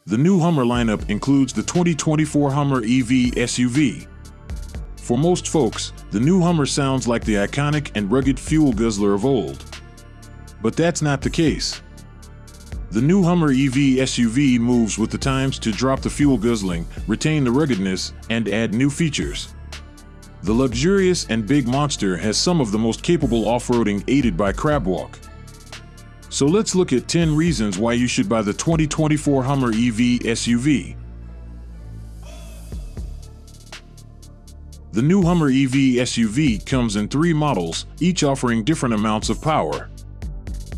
The new Hummer lineup includes the 2024 Hummer EV SUV. For most folks, the new Hummer sounds like the iconic and rugged fuel guzzler of old. But that's not the case. The new Hummer EV SUV moves with the times to drop the fuel guzzling, retain the ruggedness, and add new features. The luxurious and big monster has some of the most capable off-roading aided by CrabWalk. So let's look at 10 reasons why you should buy the 2024 Hummer EV SUV. The new Hummer EV SUV comes in 3 models, each offering different amounts of power.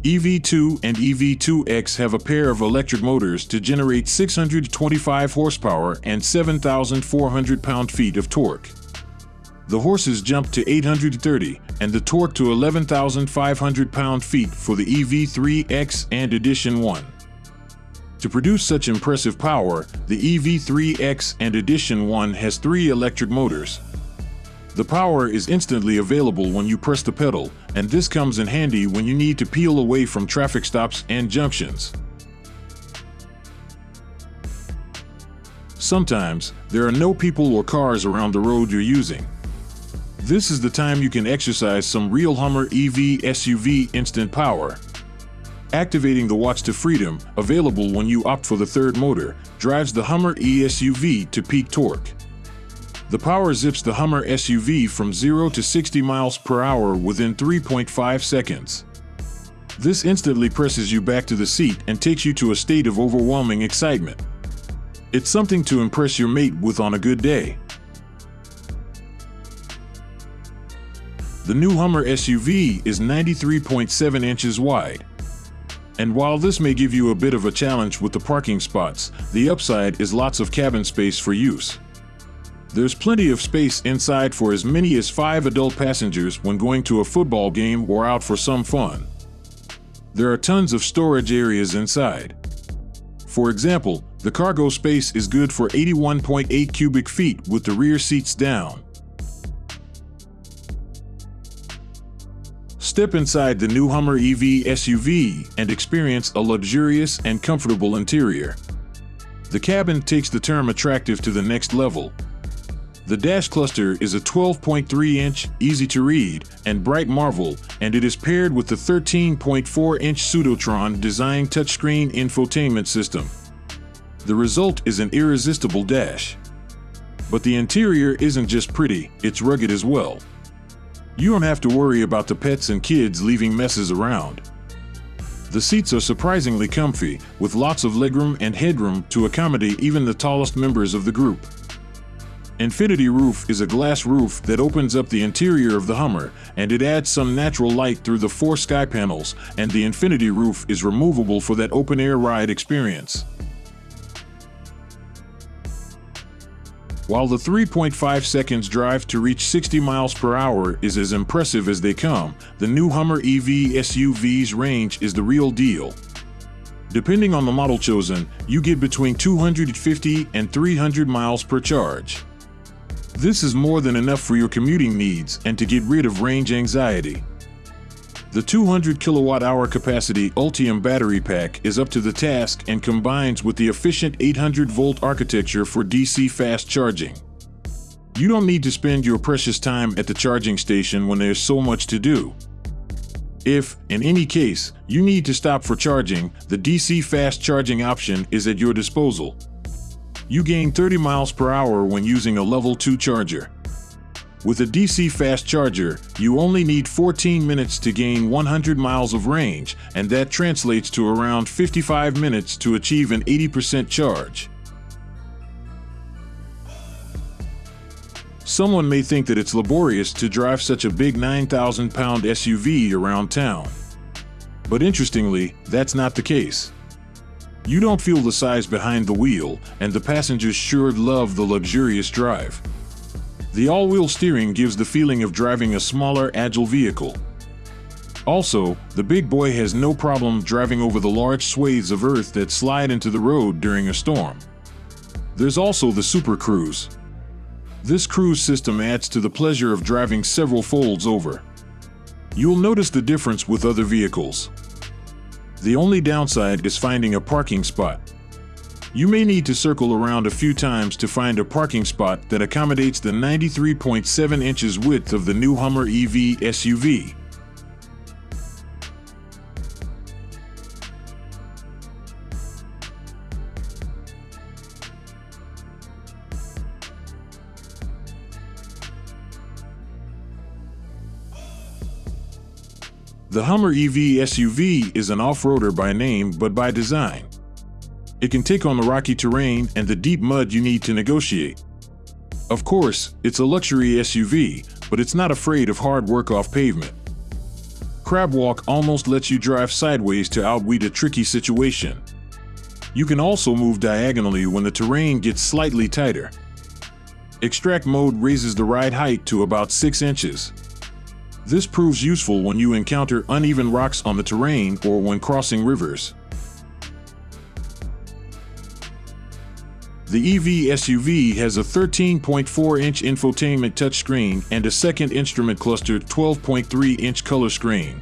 EV2 and EV2X have a pair of electric motors to generate 625 horsepower and 7,400 pound-feet of torque. The horses jump to 830 and the torque to 11,500 pound-feet for the EV3X and Edition 1. To produce such impressive power, the EV3X and Edition 1 has 3 electric motors. The power is instantly available when you press the pedal, and this comes in handy when you need to peel away from traffic stops and junctions. Sometimes, there are no people or cars around the road you're using. This is the time you can exercise some real Hummer EV SUV instant power. Activating the watch to freedom, available when you opt for the third motor, drives the Hummer eSUV to peak torque. The power zips the Hummer SUV from 0 to 60 miles per hour within 3.5 seconds. This instantly presses you back to the seat and takes you to a state of overwhelming excitement. It's something to impress your mate with on a good day. The new Hummer SUV is 93.7 inches wide. And while this may give you a bit of a challenge with the parking spots, the upside is lots of cabin space for use. There's plenty of space inside for as many as 5 adult passengers when going to a football game or out for some fun. There are tons of storage areas inside. For example, the cargo space is good for 81.8 cubic feet with the rear seats down. Step inside the new Hummer EV SUV and experience a luxurious and comfortable interior. The cabin takes the term attractive to the next level. The dash cluster is a 12.3-inch, easy-to-read, and bright marvel, and it is paired with the 13.4-inch Pseudotron design touchscreen infotainment system. The result is an irresistible dash. But the interior isn't just pretty, it's rugged as well. You don't have to worry about the pets and kids leaving messes around. The seats are surprisingly comfy, with lots of legroom and headroom to accommodate even the tallest members of the group. Infinity Roof is a glass roof that opens up the interior of the Hummer, and it adds some natural light through the 4 sky panels, and the Infinity Roof is removable for that open-air ride experience. While the 3.5 seconds drive to reach 60 miles per hour is as impressive as they come, the new Hummer EV SUV's range is the real deal. Depending on the model chosen, you get between 250 and 300 miles per charge. This is more than enough for your commuting needs and to get rid of range anxiety. The 200 kilowatt-hour capacity Ultium battery pack is up to the task and combines with the efficient 800-volt architecture for DC fast charging. You don't need to spend your precious time at the charging station when there's so much to do. If, in any case, you need to stop for charging, the DC fast charging option is at your disposal. You gain 30 miles per hour when using a level 2 charger. With a DC fast charger, you only need 14 minutes to gain 100 miles of range, and that translates to around 55 minutes to achieve an 80% charge. Someone may think that it's laborious to drive such a big 9,000-pound SUV around town. But interestingly, that's not the case. You don't feel the size behind the wheel, and the passengers sure love the luxurious drive. The all-wheel steering gives the feeling of driving a smaller, agile vehicle. Also, the big boy has no problem driving over the large swathes of earth that slide into the road during a storm. There's also the Super Cruise. This cruise system adds to the pleasure of driving several folds over. You'll notice the difference with other vehicles. The only downside is finding a parking spot. You may need to circle around a few times to find a parking spot that accommodates the 93.7 inches width of the new Hummer EV SUV. The Hummer EV SUV is an off-roader by name but by design. It can take on the rocky terrain and the deep mud you need to negotiate. Of course, it's a luxury SUV, but it's not afraid of hard work off pavement. CrabWalk almost lets you drive sideways to outweed a tricky situation. You can also move diagonally when the terrain gets slightly tighter. Extract mode raises the ride height to about 6 inches. This proves useful when you encounter uneven rocks on the terrain or when crossing rivers. The EV SUV has a 13.4-inch infotainment touchscreen and a second instrument cluster 12.3-inch color screen.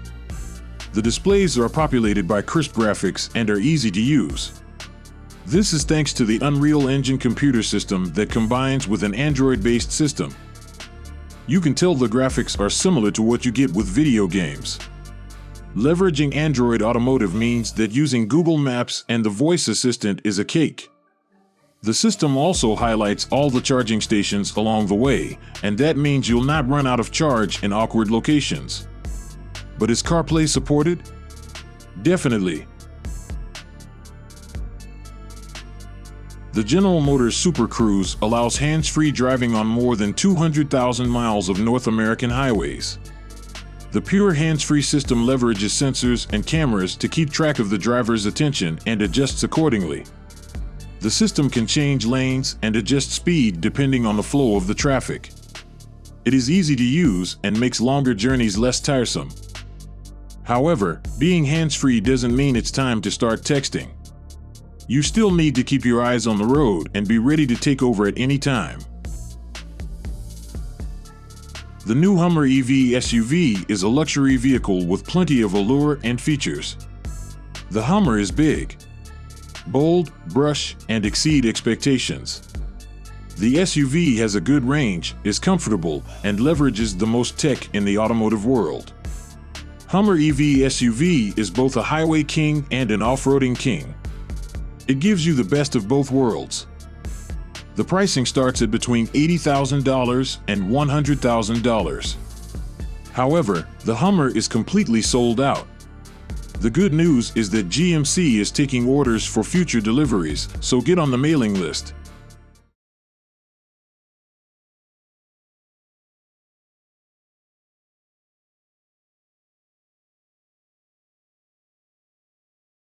The displays are populated by crisp graphics and are easy to use. This is thanks to the Unreal Engine computer system that combines with an Android-based system. You can tell the graphics are similar to what you get with video games. Leveraging Android Automotive means that using Google Maps and the voice assistant is a cake. The system also highlights all the charging stations along the way, and that means you'll not run out of charge in awkward locations. But is CarPlay supported? Definitely. The General Motors Super Cruise allows hands-free driving on more than 200,000 miles of North American highways. The pure hands-free system leverages sensors and cameras to keep track of the driver's attention and adjusts accordingly. The system can change lanes and adjust speed depending on the flow of the traffic. It is easy to use and makes longer journeys less tiresome. However, being hands-free doesn't mean it's time to start texting. You still need to keep your eyes on the road and be ready to take over at any time. The new Hummer EV SUV is a luxury vehicle with plenty of allure and features. The Hummer is big, bold, brush, and exceed expectations. The SUV has a good range, is comfortable, and leverages the most tech in the automotive world. Hummer EV SUV is both a highway king and an off-roading king. It gives you the best of both worlds. The pricing starts at between $80,000 and $100,000. However, the Hummer is completely sold out. The good news is that GMC is taking orders for future deliveries, so get on the mailing list.